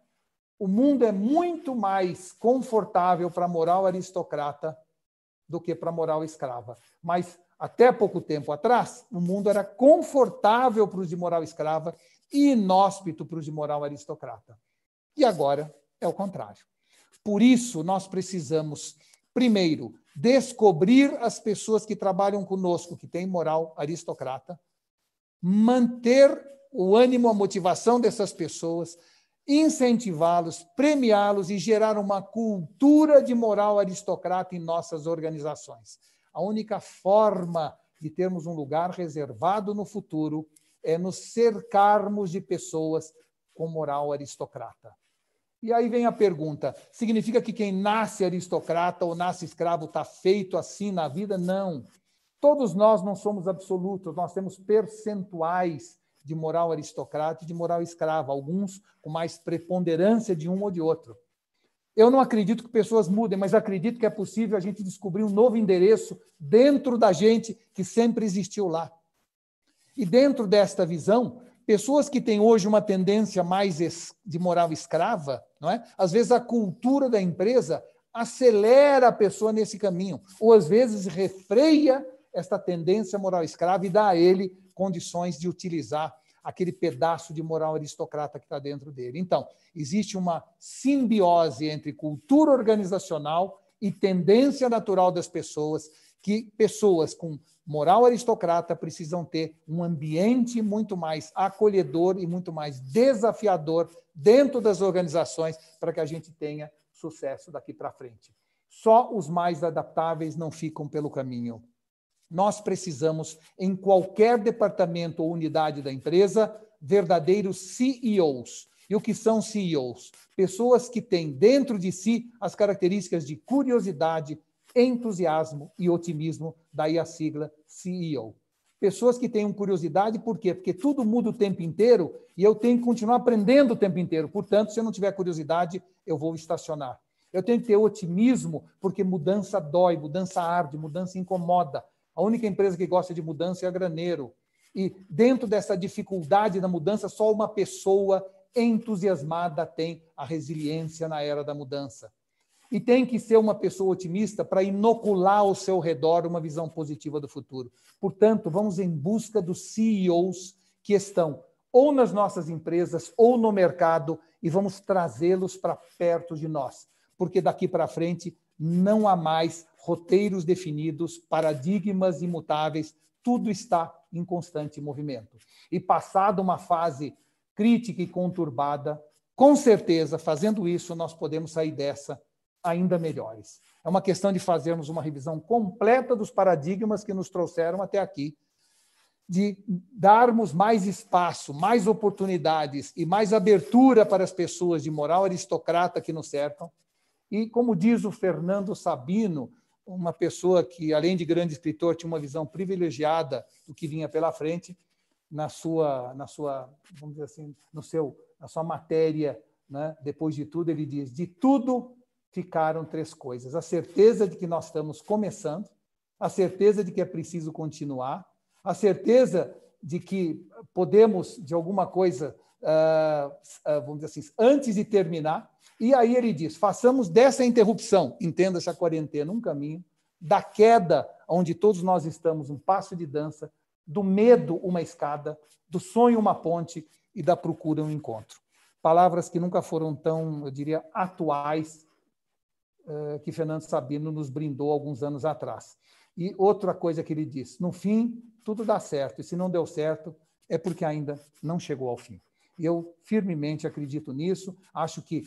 O mundo é muito mais confortável para a moral aristocrata do que para a moral escrava. Mas até pouco tempo atrás, o mundo era confortável para os de moral escrava e inóspito para os de moral aristocrata. E agora é o contrário. Por isso, nós precisamos, primeiro, descobrir as pessoas que trabalham conosco, que têm moral aristocrata, manter o ânimo, a motivação dessas pessoas, incentivá-los, premiá-los e gerar uma cultura de moral aristocrata em nossas organizações. A única forma de termos um lugar reservado no futuro é nos cercarmos de pessoas com moral aristocrata. E aí vem a pergunta: significa que quem nasce aristocrata ou nasce escravo está feito assim na vida? Não. Todos nós não somos absolutos, nós temos percentuais de moral aristocrata e de moral escrava, alguns com mais preponderância de um ou de outro. Eu não acredito que pessoas mudem, mas acredito que é possível a gente descobrir um novo endereço dentro da gente que sempre existiu lá. E dentro desta visão, pessoas que têm hoje uma tendência mais de moral escrava, não é? Às vezes a cultura da empresa acelera a pessoa nesse caminho, ou às vezes refreia esta tendência moral escrava e dá a ele condições de utilizar aquele pedaço de moral aristocrata que está dentro dele. Então, existe uma simbiose entre cultura organizacional e tendência natural das pessoas, que pessoas com moral aristocrata precisam ter um ambiente muito mais acolhedor e muito mais desafiador dentro das organizações para que a gente tenha sucesso daqui para frente. Só os mais adaptáveis não ficam pelo caminho. Nós precisamos, em qualquer departamento ou unidade da empresa, verdadeiros CEOs. E o que são CEOs? Pessoas que têm dentro de si as características de curiosidade, entusiasmo e otimismo, daí a sigla CEO. Pessoas que tenham curiosidade, por quê? Porque tudo muda o tempo inteiro e eu tenho que continuar aprendendo o tempo inteiro. Portanto, se eu não tiver curiosidade, eu vou estacionar. Eu tenho que ter otimismo, porque mudança dói, mudança arde, mudança incomoda. A única empresa que gosta de mudança é a Graneiro. E dentro dessa dificuldade da mudança, só uma pessoa entusiasmada tem a resiliência na era da mudança. E tem que ser uma pessoa otimista para inocular ao seu redor uma visão positiva do futuro. Portanto, vamos em busca dos CEOs que estão ou nas nossas empresas ou no mercado e vamos trazê-los para perto de nós. Porque daqui para frente não há mais roteiros definidos, paradigmas imutáveis, tudo está em constante movimento. E passada uma fase crítica e conturbada, com certeza, fazendo isso, nós podemos sair dessa ainda melhores. É uma questão de fazermos uma revisão completa dos paradigmas que nos trouxeram até aqui, de darmos mais espaço, mais oportunidades e mais abertura para as pessoas de moral aristocrata que nos cercam. E, como diz o Fernando Sabino, uma pessoa que, além de grande escritor, tinha uma visão privilegiada do que vinha pela frente, na sua vamos dizer assim, na sua matéria, né? Depois de tudo, ele diz, de tudo ficaram três coisas: a certeza de que nós estamos começando, a certeza de que é preciso continuar, a certeza de que podemos, de alguma coisa, vamos dizer assim, antes de terminar. E aí ele diz, façamos dessa interrupção, entenda-se a quarentena, um caminho, da queda, onde todos nós estamos, um passo de dança, do medo, uma escada, do sonho, uma ponte e da procura, um encontro. Palavras que nunca foram tão, eu diria, atuais, que Fernando Sabino nos brindou alguns anos atrás. E outra coisa que ele diz, no fim, tudo dá certo, e se não deu certo, é porque ainda não chegou ao fim. E eu firmemente acredito nisso, acho que,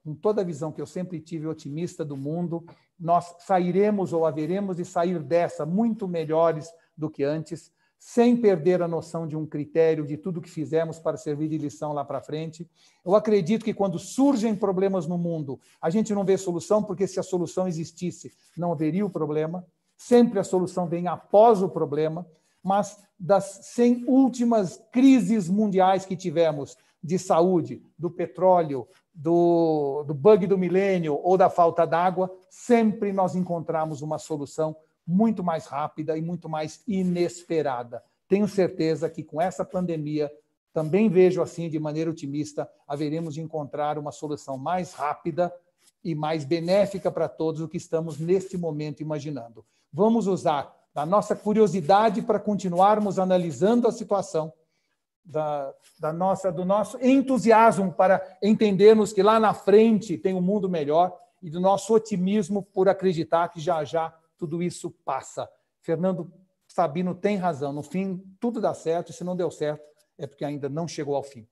com toda a visão que eu sempre tive otimista do mundo, nós sairemos ou haveremos de sair dessa muito melhores do que antes, sem perder a noção de um critério de tudo que fizemos para servir de lição lá para frente. Eu acredito que quando surgem problemas no mundo, a gente não vê solução, porque se a solução existisse, não haveria o problema. Sempre a solução vem após o problema, mas das 100 últimas crises mundiais que tivemos de saúde, do petróleo, do bug do milênio ou da falta d'água, sempre nós encontramos uma solução muito mais rápida e muito mais inesperada. Tenho certeza que com essa pandemia, também vejo assim, de maneira otimista, haveremos de encontrar uma solução mais rápida e mais benéfica para todos do que estamos neste momento imaginando. Vamos usar da nossa curiosidade para continuarmos analisando a situação, do nosso entusiasmo para entendermos que lá na frente tem um mundo melhor e do nosso otimismo por acreditar que já já tudo isso passa. Fernando Sabino tem razão. No fim, tudo dá certo, e se não deu certo, é porque ainda não chegou ao fim.